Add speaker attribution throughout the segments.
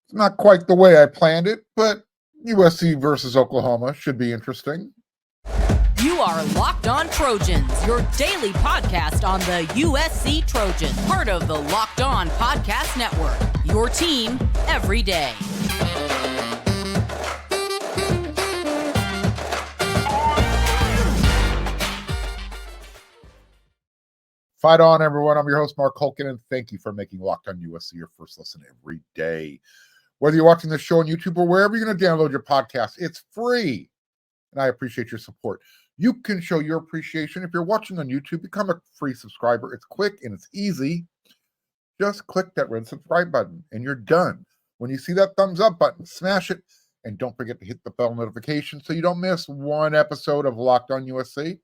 Speaker 1: It's not quite the way I planned it, but USC versus Oklahoma should be interesting.
Speaker 2: You are Locked On Trojans, your daily podcast on the USC Trojans, part of the Locked On Podcast Network, your team every day.
Speaker 1: Fight on, everyone. I'm your host, Mark Hulkin, and thank you for making Locked On USC your first listen every day. Whether you're watching this show on YouTube or wherever you're going to download your podcast, it's free, and I appreciate your support. You can show your appreciation if you're watching on YouTube. Become a free subscriber. It's quick and it's easy. Just click that red subscribe button, and you're done. When you see that thumbs up button, smash it, and don't forget to hit the bell notification so you don't miss one episode of Locked On USC.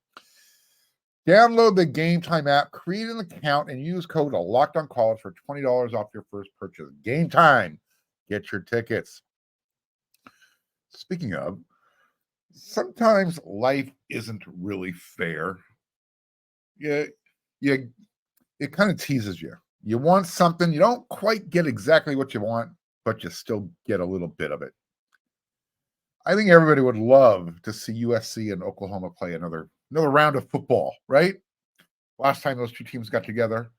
Speaker 1: Download the Game Time app, create an account, and use code LOCKEDONCollege for $20 off your first purchase. Game Time. Get your tickets. Speaking of, sometimes life isn't really fair. It kind of teases you. You want something, you don't quite get exactly what you want, but you still get a little bit of it. I think everybody would love to see USC and Oklahoma play another round of football, right? Last time those two teams got together,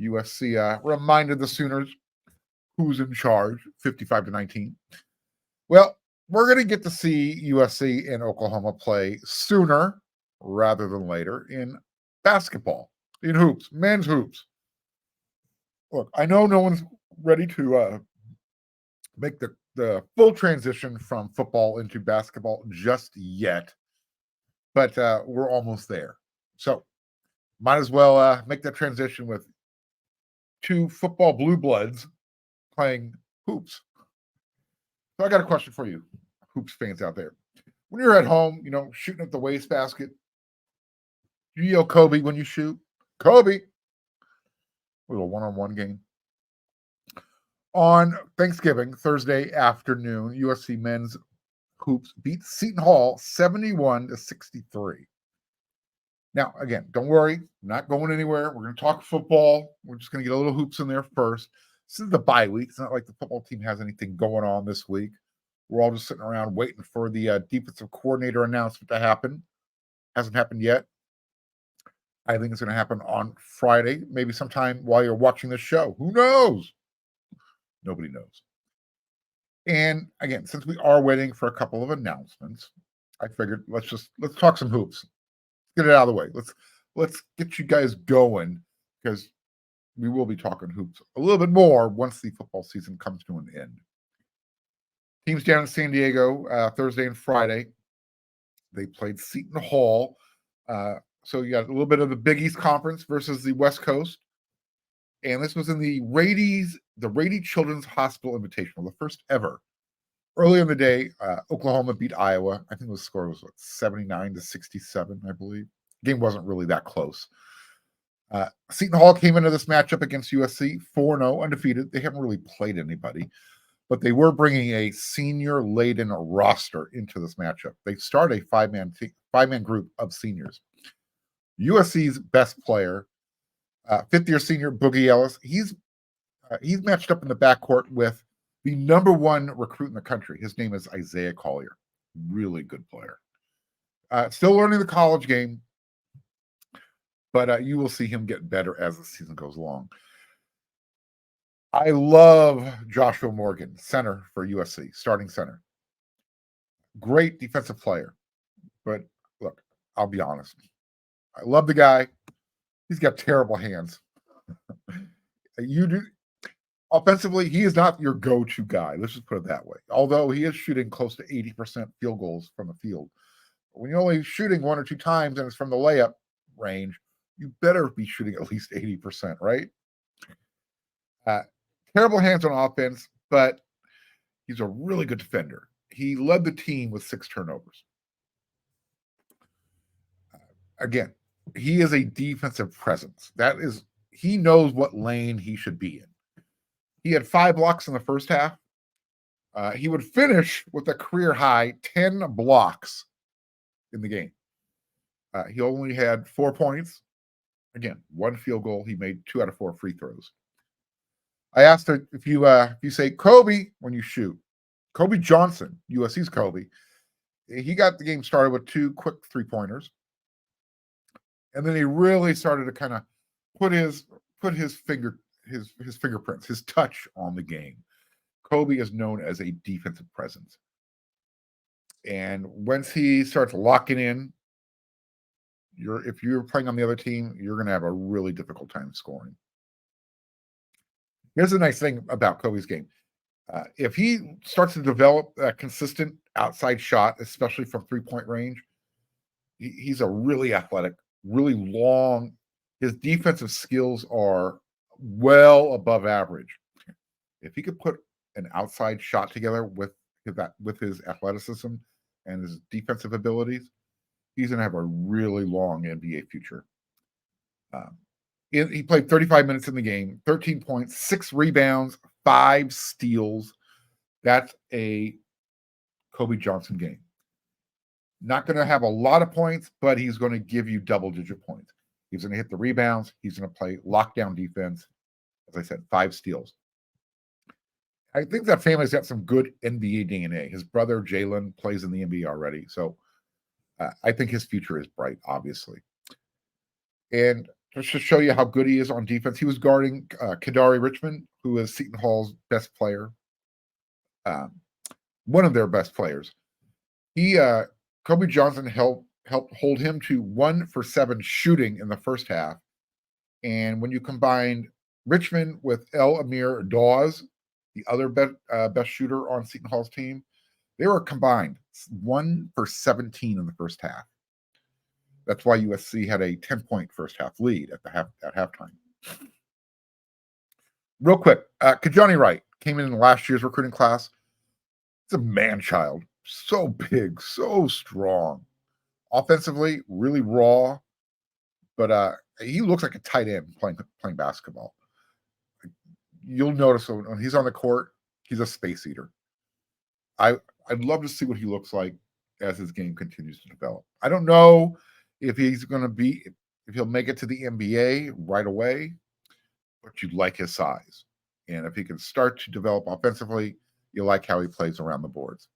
Speaker 1: USC reminded the Sooners who's in charge, 55-19. Well, we're going to get to see USC and Oklahoma play sooner rather than later in basketball, in hoops, men's hoops. Look, I know no one's ready to make the full transition from football into basketball just yet, but we're almost there. So might as well make that transition with two football blue bloods playing hoops. So I got a question for you, hoops fans out there. When you're at home, shooting at the wastebasket, you yell Kobe when you shoot. Kobe. A little one-on-one game. On Thanksgiving, Thursday afternoon, USC men's hoops beat Seton Hall 71-63. Now, again, don't worry, not going anywhere. We're going to talk football. We're just going to get a little hoops in there first. This is the bye week. It's not like the football team has anything going on this week. We're all just sitting around waiting for the defensive coordinator announcement to happen. Hasn't happened yet. I think it's going to happen on Friday, maybe sometime while you're watching this show. Who knows? Nobody knows. And again, since we are waiting for a couple of announcements, I figured let's talk some hoops. Get it out of the way. Let's get you guys going, because we will be talking hoops a little bit more once the football season comes to an end. Teams down in San Diego Thursday and Friday. They played Seton Hall. So you got a little bit of the Big East Conference versus the West Coast. And this was in the Rady Children's Hospital Invitational, the first ever. Earlier in the day, Oklahoma beat Iowa. I think the score was 79-67, I believe. The game wasn't really that close. Seton Hall came into this matchup against USC 4-0, undefeated. They haven't really played anybody, but they were bringing a senior-laden roster into this matchup. They start a five-man group of seniors. USC's best player, fifth-year senior Boogie Ellis, he's matched up in the backcourt with the number one recruit in the country. His name is Isaiah Collier. Really good player. Still learning the college game, but you will see him get better as the season goes along. I love Joshua Morgan, center for USC, starting center. Great defensive player. But look, I'll be honest. I love the guy. He's got terrible hands. Offensively, he is not your go-to guy. Let's just put it that way. Although he is shooting close to 80% field goals from the field. When you're only shooting one or two times and it's from the layup range, you better be shooting at least 80%, right? Terrible hands on offense, but he's a really good defender. He led the team with 6 turnovers. Again, he is a defensive presence. He knows what lane he should be in. He had 5 blocks in the first half. He would finish with a career high 10 blocks in the game. He only had 4 points. Again, 1 field goal. He made 2 out of 4 free throws. I asked her if you say Kobe when you shoot. Kobe Johnson, USC's Kobe. He got the game started with 2 quick 3-pointers. And then he really started to kind of put his fingerprints, his touch on the game. Kobe is known as a defensive presence. And once he starts locking in, if you're playing on the other team, you're going to have a really difficult time scoring. Here's the nice thing about Kobe's game. If he starts to develop a consistent outside shot, especially from 3-point range, he's a really athletic, really long. His defensive skills are well above average. If he could put an outside shot together with his athleticism and his defensive abilities, he's going to have a really long NBA future. He played 35 minutes in the game, 13 points, 6 rebounds, 5 steals. That's a Kobe Johnson game. Not going to have a lot of points, but he's going to give you double-digit points. He's going to hit the rebounds. He's going to play lockdown defense. As I said, 5 steals. I think that family's got some good NBA DNA. His brother, Jalen, plays in the NBA already. So I think his future is bright, obviously. And just to show you how good he is on defense, he was guarding Kadari Richmond, who is Seton Hall's best player. One of their best players. Kobe Johnson helped hold him to 1 for 7 shooting in the first half. And when you combined Richmond with El Amir Dawes, the other best shooter on Seton Hall's team, they were combined 1 for 17 in the first half. That's why USC had a 10-point first half lead at halftime. Real quick, Kajani Wright came in last year's recruiting class. It's a man-child, so big, so strong. Offensively, really raw, but he looks like a tight end playing basketball. You'll notice when he's on the court, he's a space eater. I'd love to see what he looks like as his game continues to develop. I don't know if he'll make it to the NBA right away, but you like his size. And if he can start to develop offensively, you like how he plays around the boards.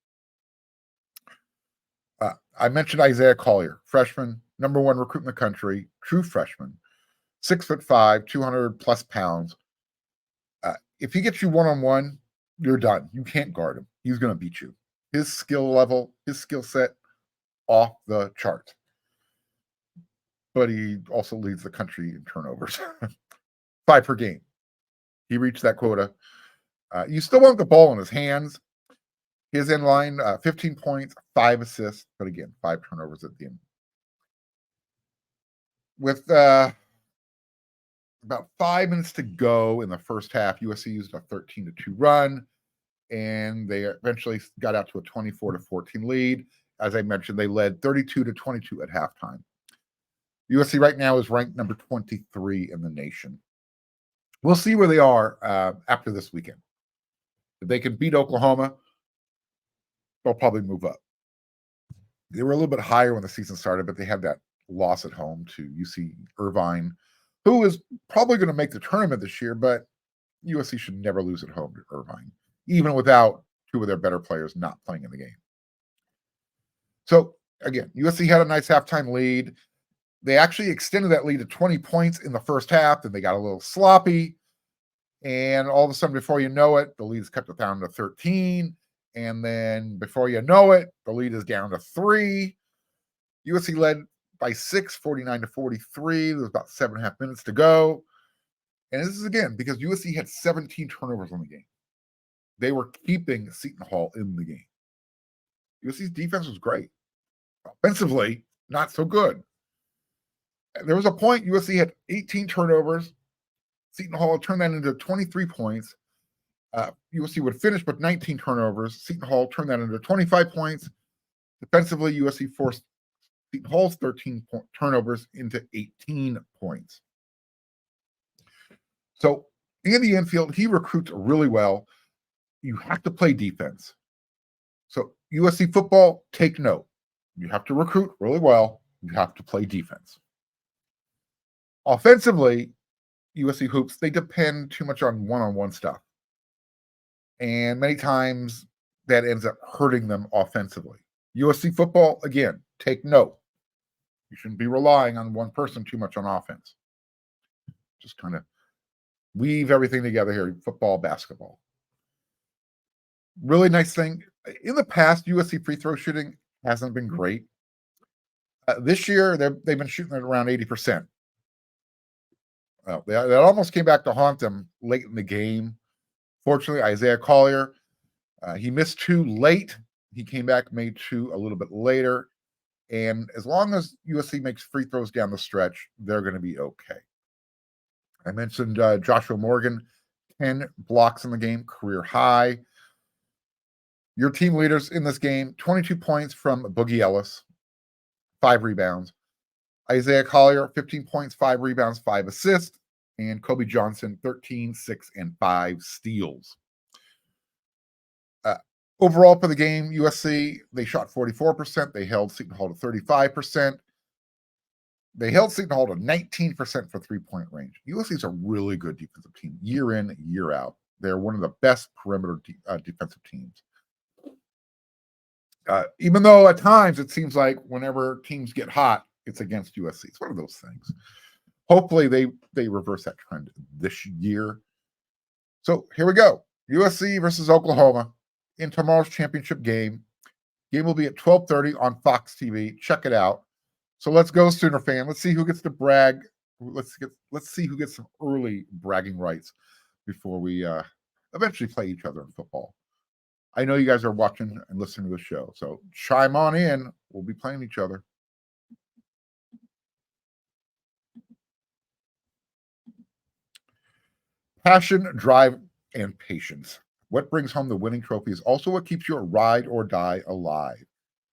Speaker 1: I mentioned Isaiah Collier, freshman, number 1 recruit in the country, true freshman, 6'5", 200 plus pounds. If he gets you one-on-one, you're done. You can't guard him. He's going to beat you. His skill level, his skill set, off the chart. But he also leads the country in turnovers. 5 per game. He reached that quota. You still want the ball in his hands. His in line, 15 points, 5 assists, but again, 5 turnovers at the end. With about 5 minutes to go in the first half, USC used a 13-2 run, and they eventually got out to a 24-14 lead. As I mentioned, they led 32-22 at halftime. USC right now is ranked number 23 in the nation. We'll see where they are after this weekend. If they can beat Oklahoma, they'll probably move up. They were a little bit higher when the season started, but they had that loss at home to UC Irvine, who is probably going to make the tournament this year, but USC should never lose at home to Irvine, even without 2 of their better players not playing in the game. So, again, USC had a nice halftime lead. They actually extended that lead to 20 points in the first half, then they got a little sloppy, and all of a sudden, before you know it, the lead is cut down to 13, and then before you know it, the lead is down to 3. USC led by 6, 49-43. There was about 7.5 minutes to go. And this is, again, because USC had 17 turnovers on the game. They were keeping Seton Hall in the game. USC's defense was great. Offensively, not so good. There was a point USC had 18 turnovers. Seton Hall turned that into 23 points. USC would finish with 19 turnovers. Seton Hall turned that into 25 points. Defensively, USC forced Seton Hall's 13 turnovers into 18 points. So in the infield, he recruits really well. You have to play defense. So USC football, take note. You have to recruit really well. You have to play defense. Offensively, USC hoops, they depend too much on one-on-one stuff. And many times that ends up hurting them offensively. USC football, again, take note. You shouldn't be relying on one person too much on offense. Just kind of weave everything together here, football, basketball. Really nice thing. In the past, USC free throw shooting hasn't been great. This year, they've been shooting at around 80%. That almost came back to haunt them late in the game. Fortunately, Isaiah Collier, he missed 2 late. He came back, made 2 a little bit later. And as long as USC makes free throws down the stretch, they're going to be okay. I mentioned Joshua Morgan, 10 blocks in the game, career high. Your team leaders in this game, 22 points from Boogie Ellis, 5 rebounds. Isaiah Collier, 15 points, 5 rebounds, 5 assists. And Kobe Johnson, 13, 6, and 5 steals. Overall for the game, USC, they shot 44%. They held Seton Hall to 35%. They held Seton Hall to 19% for three-point range. USC is a really good defensive team, year in, year out. They're one of the best perimeter defensive teams. Even though at times it seems like whenever teams get hot, it's against USC. It's one of those things. Hopefully they reverse that trend this year. So here we go. USC versus Oklahoma in tomorrow's championship game. Game will be at 12:30 on Fox TV. Check it out. So let's go, Sooner fan. Let's see who gets to brag. Let's see who gets some early bragging rights before we eventually play each other in football. I know you guys are watching and listening to the show, so chime on in. We'll be playing each other. Passion, drive, and patience. What brings home the winning trophy is also what keeps your ride or die alive.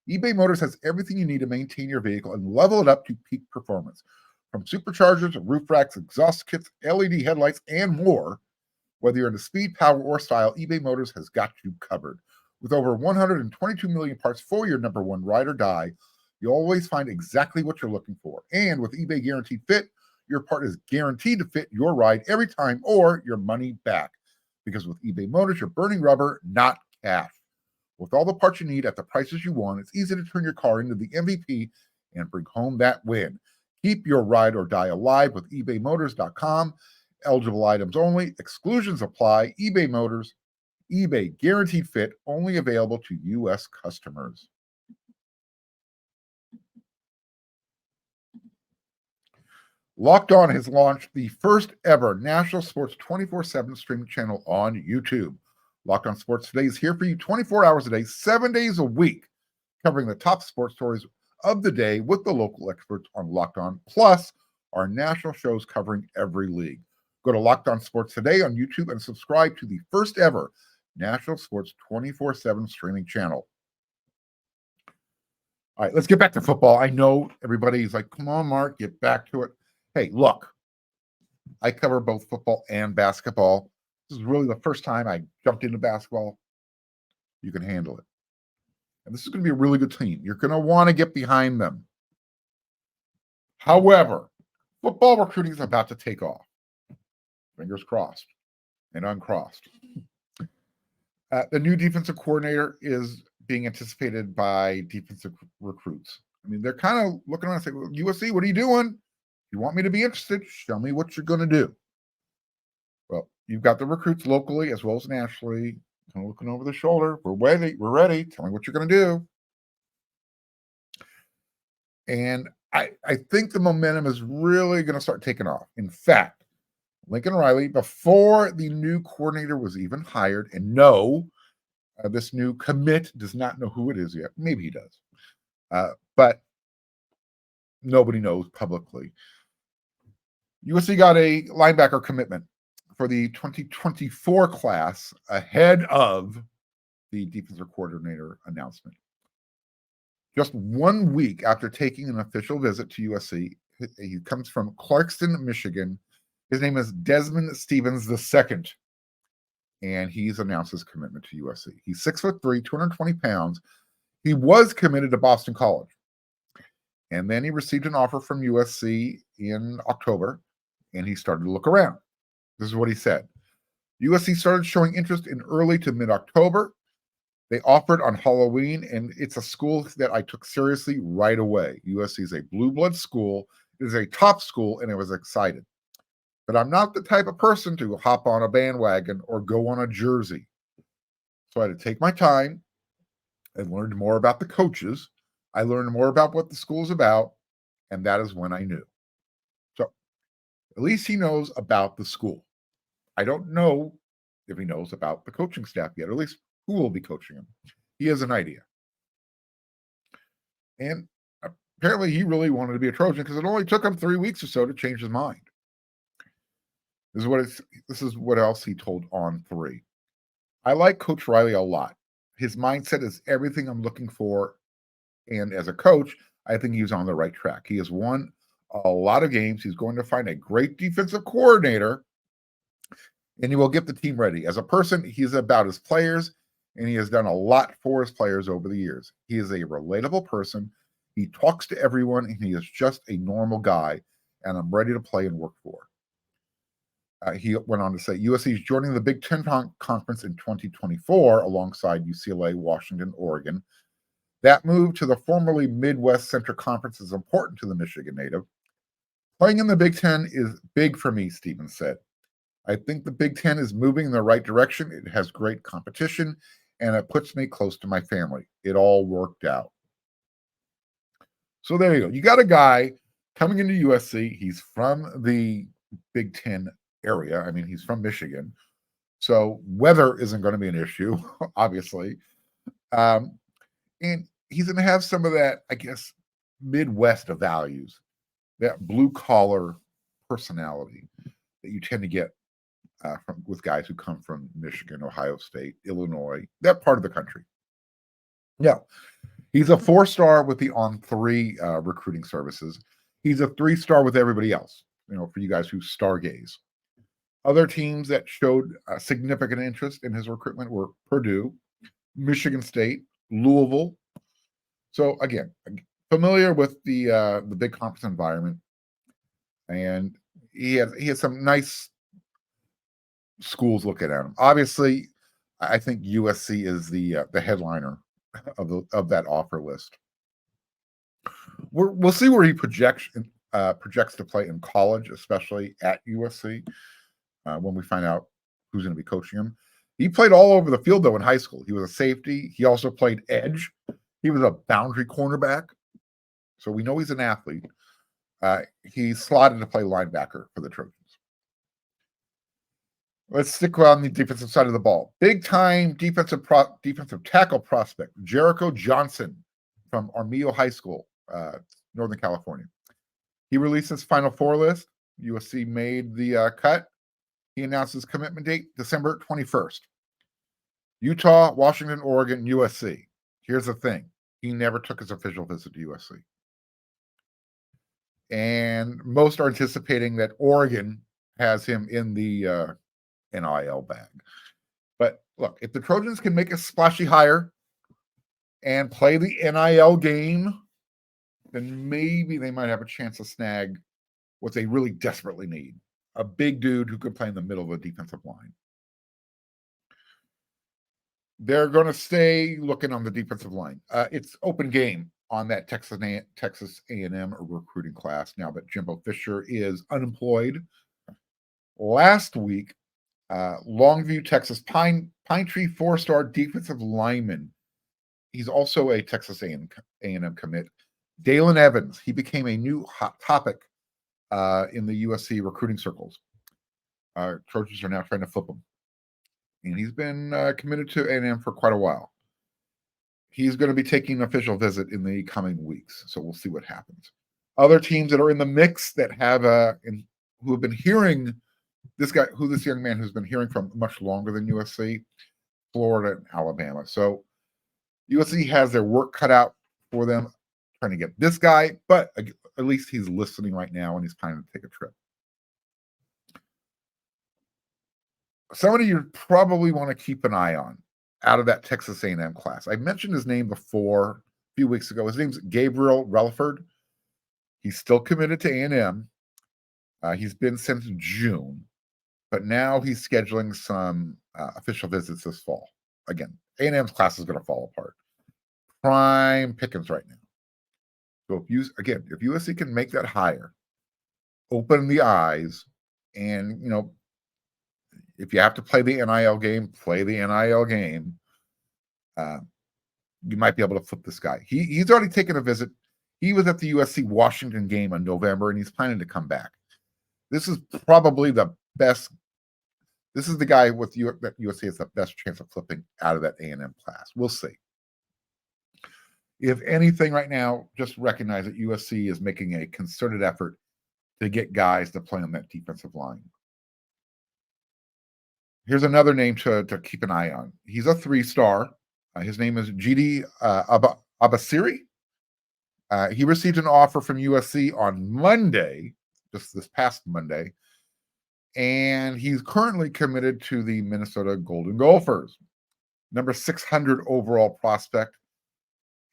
Speaker 1: eBay Motors has everything you need to maintain your vehicle and level it up to peak performance. From superchargers, roof racks, exhaust kits, LED headlights, and more. Whether you're into speed, power, or style, eBay Motors has got you covered. With over 122 million parts for your number one ride or die, you'll always find exactly what you're looking for. And with eBay Guaranteed Fit, your part is guaranteed to fit your ride every time or your money back. Because with eBay Motors, you're burning rubber, not cash. With all the parts you need at the prices you want, it's easy to turn your car into the MVP and bring home that win. Keep your ride or die alive with ebaymotors.com. Eligible items only. Exclusions apply. eBay Motors. eBay Guaranteed Fit. Only available to U.S. customers. Locked On has launched the first ever national sports 24/7 streaming channel on YouTube. Locked On Sports Today is here for you 24 hours a day, 7 days a week, covering the top sports stories of the day with the local experts on Locked On, plus our national shows covering every league. Go to Locked On Sports Today on YouTube and subscribe to the first ever national sports 24/7 streaming channel. All right, let's get back to football. I know everybody's like, come on, Mark, get back to it. Hey, look, I cover both football and basketball. This is really the first time I jumped into basketball. You can handle it. And this is going to be a really good team. You're going to want to get behind them. However, football recruiting is about to take off. Fingers crossed and uncrossed. The new defensive coordinator is being anticipated by defensive recruits. I mean, they're kind of looking around and saying, well, USC, what are you doing? You want me to be interested? Show me what you're going to do. Well, you've got the recruits locally as well as nationally, kind of looking over the shoulder. We're ready. We're ready. Tell me what you're going to do. And I think the momentum is really going to start taking off. In fact, Lincoln Riley, before the new coordinator was even hired, and no, this new commit does not know who it is yet. Maybe he does. But nobody knows publicly. USC got a linebacker commitment for the 2024 class ahead of the defensive coordinator announcement. Just 1 week after taking an official visit to USC, he comes from Clarkston, Michigan. His name is Desmond Stevens II, and he's announced his commitment to USC. He's 6'3", 220 pounds. He was committed to Boston College, and then he received an offer from USC in October, and he started to look around. This is what he said. USC started showing interest in early to mid-October. They offered on Halloween, and it's a school that I took seriously right away. USC is a blue blood school. It is a top school, and I was excited. But I'm not the type of person to hop on a bandwagon or go on a jersey. So I had to take my time and learned more about the coaches. I learned more about what the school is about, and that is when I knew. So at least he knows about the school. I don't know if he knows about the coaching staff yet, or at least who will be coaching him. He has an idea. And apparently he really wanted to be a Trojan because it only took him 3 weeks or so to change his mind. This is what else he told On 3. I like Coach Riley a lot. His mindset is everything I'm looking for. And as a coach, I think he's on the right track. He has won a lot of games. He's going to find a great defensive coordinator, and he will get the team ready. As a person, he's about his players, and he has done a lot for his players over the years. He is a relatable person. He talks to everyone, and he is just a normal guy, and I'm ready to play and work for. He went on to say, USC is joining the Big Ten Conference in 2024 alongside UCLA, Washington, Oregon. That move to the formerly Midwest Central Conference is important to the Michigan native. Playing in the Big Ten is big for me, Stevens said. I think the Big Ten is moving in the right direction. It has great competition, and it puts me close to my family. It all worked out. So there you go. You got a guy coming into USC. He's from the Big Ten area. I mean, he's from Michigan. So weather isn't going to be an issue, obviously. And he's going to have some of that, I guess, Midwest of values, that blue-collar personality that you tend to get with guys who come from Michigan, Ohio State, Illinois, that part of the country. Yeah, he's a 4-star with the On 3 recruiting services. He's a 3-star with everybody else, for you guys who stargaze. Other teams that showed significant interest in his recruitment were Purdue, Michigan State, Louisville. So again, familiar with the big conference environment, and he had some nice schools looking at him. Obviously, I think USC is the headliner of that offer list. We'll see where he projects to play in college, especially at USC. When we find out who's going to be coaching him. He played all over the field, though, in high school. He was a safety. He also played edge. He was a boundary cornerback. So we know he's an athlete. He's slotted to play linebacker for the Trojans. Let's stick on the defensive side of the ball. Big-time defensive tackle prospect, Jericho Johnson from Armijo High School, Northern California. He released his Final Four list. USC made the cut. He announced his commitment date, December 21st. Utah, Washington, Oregon, USC. Here's the thing. He never took his official visit to USC. And most are anticipating that Oregon has him in the NIL bag. But look, if the Trojans can make a splashy hire and play the NIL game, then maybe they might have a chance to snag what they really desperately need. A big dude who could play in the middle of the defensive line. They're going to stay looking on the defensive line. It's open game on that Texas A&M recruiting class now that Jimbo Fisher is unemployed. Last week, Longview, Texas, Pine Tree 4-star defensive lineman. He's also a Texas A&M commit. Dalen Evans. He became a new hot topic in the USC recruiting circles. Trojans are now trying to flip him. And he's been committed to A&M for quite a while. He's going to be taking an official visit in the coming weeks, so we'll see what happens. Other teams that are in the mix that have who have been hearing this young man who's been hearing from much longer than USC, Florida and Alabama. So USC has their work cut out for them trying to get this guy, but at least he's listening right now and he's planning to take a trip. Somebody you probably want to keep an eye on out of that Texas A&M class. I mentioned his name before a few weeks ago. His name's Gabriel Relaford. He's still committed to A&M. He's been since June, but now he's scheduling some official visits this fall. Again, A&M's class is going to fall apart. Prime pickings right now. So if USC can make that hire, open the eyes, and if you have to play the NIL game, play the NIL game. You might be able to flip this guy. He's already taken a visit. He was at the USC Washington game in November, and he's planning to come back. This is probably the best. This is the guy with that USC has the best chance of flipping out of that A&M class. We'll see. If anything, right now, just recognize that USC is making a concerted effort to get guys to play on that defensive line. Here's another name to keep an eye on. He's a 3-star. His name is Gidi Abasiri. He received an offer from USC on Monday, just this past Monday, and he's currently committed to the Minnesota Golden Gophers. Number 600 overall prospect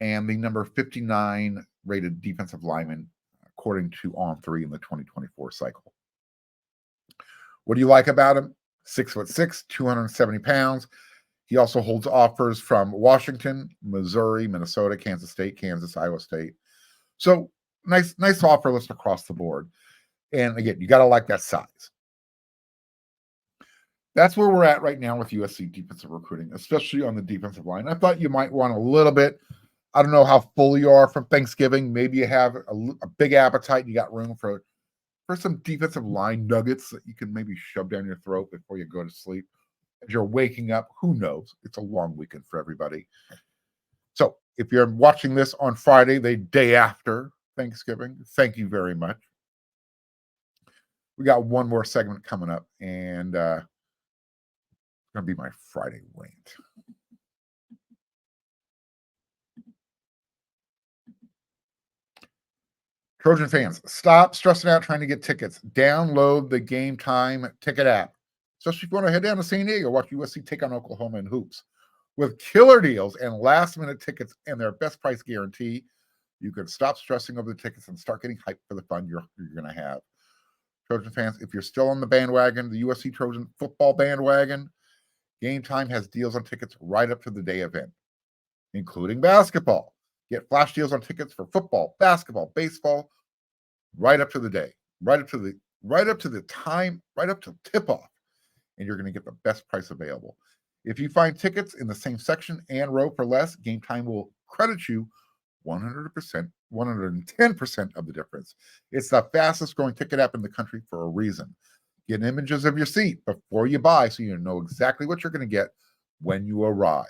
Speaker 1: and the number 59 rated defensive lineman, according to On3 in the 2024 cycle. What do you like about him? 6'6", 270 pounds. He also holds offers from Washington, Missouri, Minnesota, Kansas State, Kansas, Iowa State. So nice offer list across the board. And again, you got to like that size. That's where we're at right now with USC defensive recruiting, especially on the defensive line. I thought you might want a little bit. I don't know how full you are from Thanksgiving. Maybe you have a big appetite. You got room for some defensive line nuggets that you can maybe shove down your throat before you go to sleep. As you're waking up, who knows? It's a long weekend for everybody. So if you're watching this on Friday, the day after Thanksgiving, thank you very much. We got one more segment coming up, and it's going to be my Friday rant. Trojan fans, stop stressing out trying to get tickets. Download the Game Time ticket app. Especially if you want to head down to San Diego, watch USC take on Oklahoma in hoops. With killer deals and last-minute tickets and their best price guarantee, you can stop stressing over the tickets and start getting hyped for the fun you're going to have. Trojan fans, if you're still on the bandwagon, the USC Trojan football bandwagon, Game Time has deals on tickets right up to the day event, including basketball. Get flash deals on tickets for football, basketball, baseball, right up to the day, right up to the time, right up to tip-off. And you're going to get the best price available. If you find tickets in the same section and row for less, Game Time will credit you 100%, 110% of the difference. It's the fastest growing ticket app in the country for a reason. Get images of your seat before you buy so you know exactly what you're going to get when you arrive.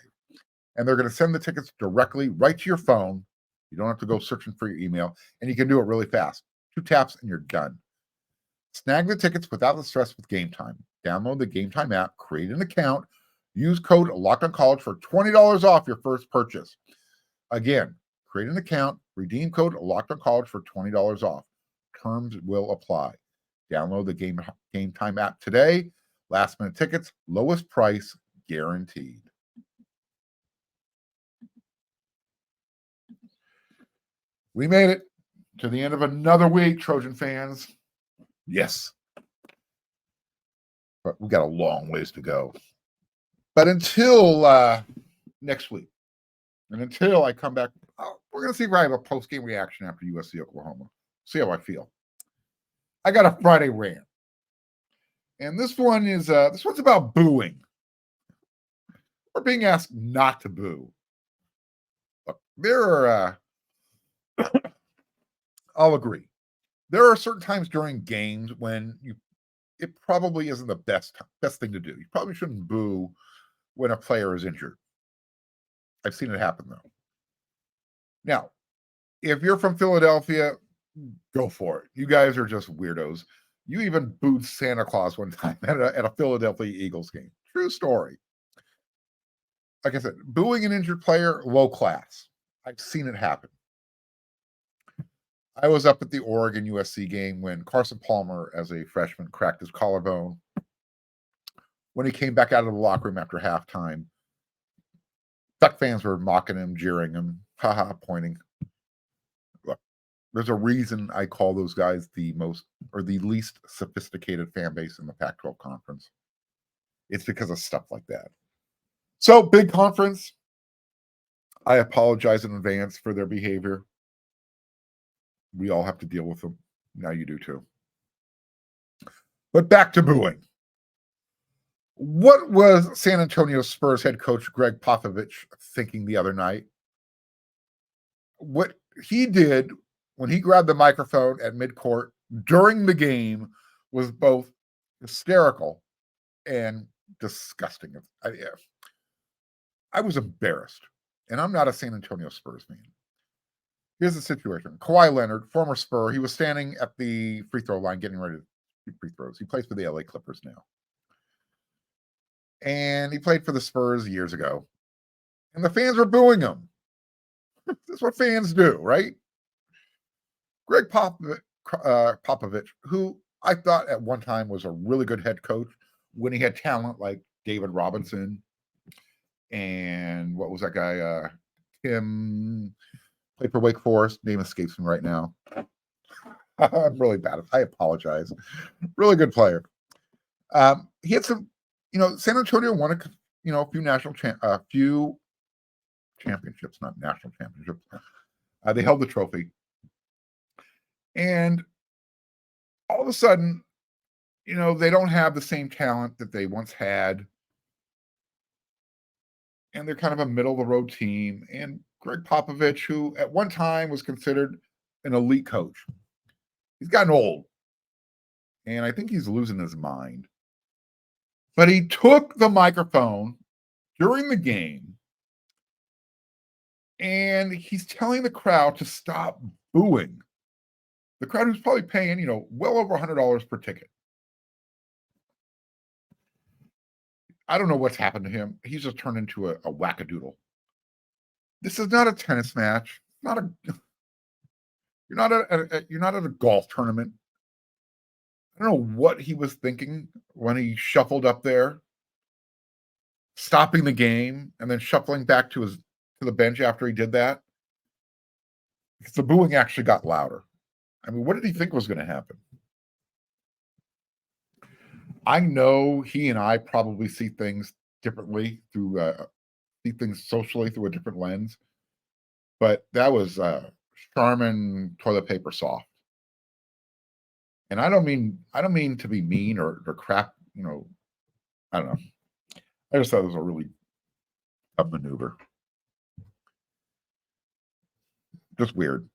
Speaker 1: And they're going to send the tickets directly right to your phone. You don't have to go searching for your email, and you can do it really fast. 2 taps and you're done. Snag the tickets without the stress with Game Time. Download the Game Time app, create an account, use code LOCKEDONCollege for $20 off your first purchase. Again, create an account, redeem code LOCKEDONCollege for $20 off. Terms will apply. Download the Game Time app today. Last minute tickets, lowest price guaranteed. We made it to the end of another week, Trojan fans. Yes. But we got a long ways to go. But until next week, and until I come back, we're going to see if I have a post-game reaction after USC Oklahoma. See how I feel. I got a Friday rant. And this one's about booing. We're being asked not to boo. Look, there are I'll agree. There are certain times during games when it probably isn't the best thing to do. You probably shouldn't boo when a player is injured. I've seen it happen, though. Now, if you're from Philadelphia, go for it. You guys are just weirdos. You even booed Santa Claus one time at a Philadelphia Eagles game. True story. Like I said, booing an injured player, low class. I've seen it happen. I was up at the Oregon USC game when Carson Palmer, as a freshman, cracked his collarbone. When he came back out of the locker room after halftime, Duck fans were mocking him, jeering him, haha, pointing. Look, There's a reason I call those guys the most or the least sophisticated fan base in the Pac-12 conference. It's because of stuff like that. So, big conference. I apologize in advance for their behavior. We all have to deal with them. Now you do too. But back to booing. What was San Antonio Spurs head coach Greg Popovich thinking the other night? What he did when he grabbed the microphone at midcourt during the game was both hysterical and disgusting. I was embarrassed, and I'm not a San Antonio Spurs fan. Here's the situation. Kawhi Leonard, former Spur, he was standing at the free throw line getting ready to shoot free throws. He plays for the LA Clippers now. And he played for the Spurs years ago. And the fans were booing him. That's what fans do, right? Greg Popovich, who I thought at one time was a really good head coach when he had talent like David Robinson and what was that guy? Tim, played for Wake Forest. Name escapes me right now. I'm really bad. I apologize. Really good player. He had some, San Antonio won a few championships, not national championships. They held the trophy. And all of a sudden, they don't have the same talent that they once had. And they're kind of a middle-of-the-road team. And Greg Popovich, who at one time was considered an elite coach, he's gotten old. And I think he's losing his mind. But he took the microphone during the game, and he's telling the crowd to stop booing. The crowd who's probably paying, well over $100 per ticket. I don't know what's happened to him. He's just turned into a wackadoodle. This is not a tennis match. You're not at a golf tournament. I don't know what he was thinking when he shuffled up there, stopping the game and then shuffling back to the bench after he did that. Because the booing actually got louder. I mean, what did he think was going to happen? I know he and I probably see things differently see things socially through a different lens, but that was Charmin toilet paper soft. And I don't mean to be mean or crap, I don't know. I just thought it was a really tough maneuver. Just weird.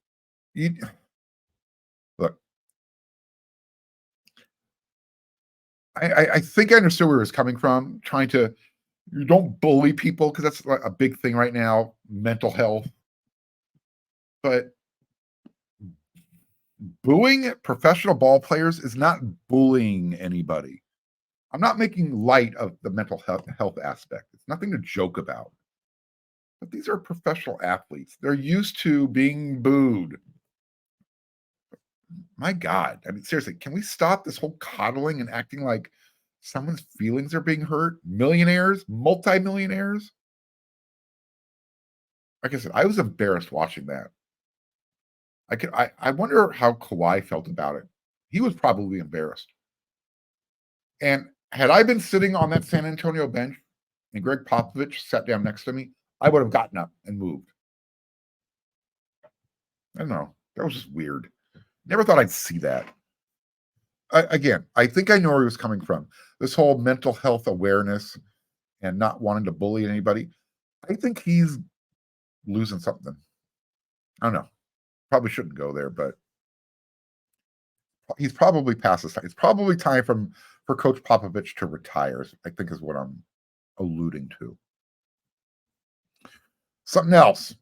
Speaker 1: Look, I think I understood where he was coming from, you don't bully people because that's like a big thing right now, mental health. But booing professional ball players is not bullying anybody. I'm not making light of the mental health aspect. It's nothing to joke about. But these are professional athletes. They're used to being booed. My God. I mean, seriously, can we stop this whole coddling and acting like someone's feelings are being hurt? Millionaires, multimillionaires. Like I said, I was embarrassed watching that. I wonder how Kawhi felt about it. He was probably embarrassed. And had I been sitting on that San Antonio bench and Greg Popovich sat down next to me, I would have gotten up and moved. I don't know. That was just weird. Never thought I'd see that. Again, I think I know where he was coming from. This whole mental health awareness and not wanting to bully anybody. I think he's losing something. I don't know. Probably shouldn't go there, but he's probably past his time. It's probably time for Coach Popovich to retire, I think is what I'm alluding to. Something else,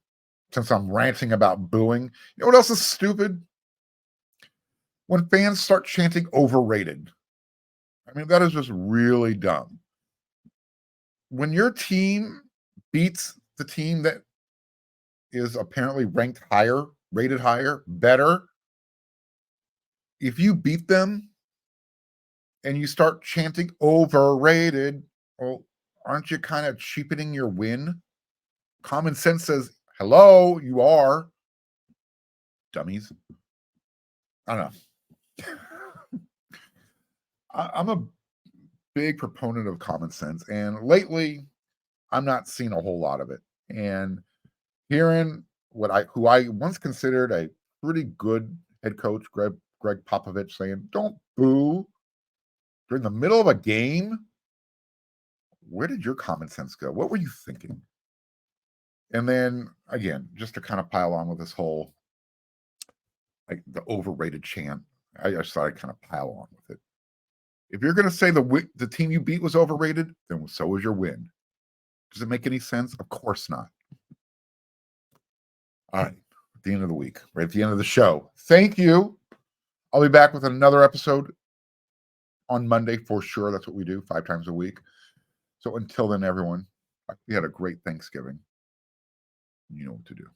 Speaker 1: since I'm ranting about booing. You know what else is stupid? When fans start chanting overrated. I mean, that is just really dumb. When your team beats the team that is apparently ranked higher, rated higher, better, if you beat them and you start chanting overrated, well, aren't you kind of cheapening your win? Common sense says, hello, you are. Dummies. I don't know. I'm a big proponent of common sense, and lately I'm not seeing a whole lot of it. And hearing who I once considered a pretty good head coach, Greg Popovich, saying, "Don't boo during the middle of a game." Where did your common sense go? What were you thinking? And then again, just to kind of pile on with this whole the overrated chant, I just thought I'd kind of pile on with it. If you're going to say the team you beat was overrated, then so was your win. Does it make any sense? Of course not. All right, at the end of the week, right at the end of the show. Thank you. I'll be back with another episode on Monday for sure. That's what we do 5 times a week. So until then, everyone, we had a great Thanksgiving. You know what to do.